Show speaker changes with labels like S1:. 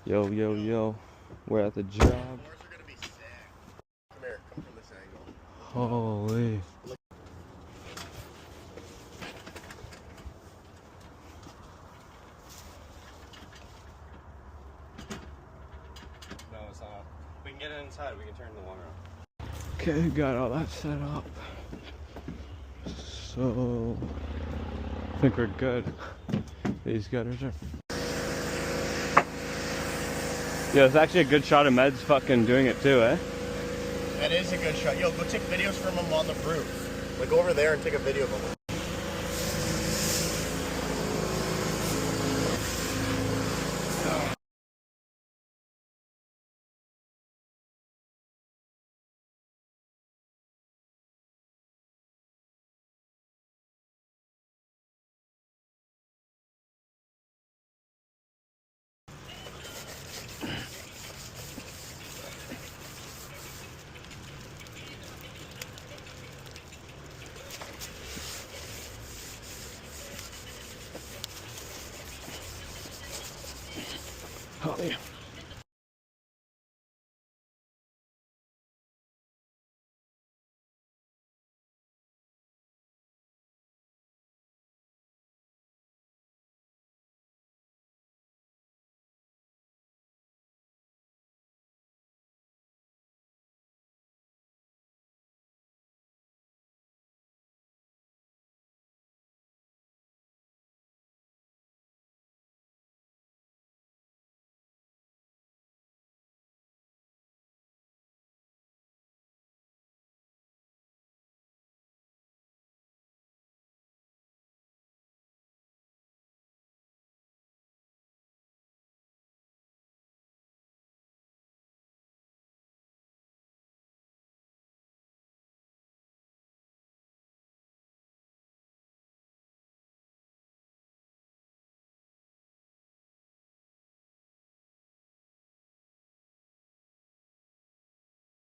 S1: Yo, yo, yo. We're at the job.
S2: Cars are gonna be sick. Come here, come from this angle.
S1: Holy.
S3: No, it's not. We can get it inside. We can turn the water on.
S1: Okay, got all that set up. So, I think we're good. These gutters are. Yeah, it's actually a good shot of Meds fucking doing it too, eh?
S2: That is a good shot. Yo, go take videos from him on the roof. Like, go over there and take a video of him.
S1: Oh, yeah.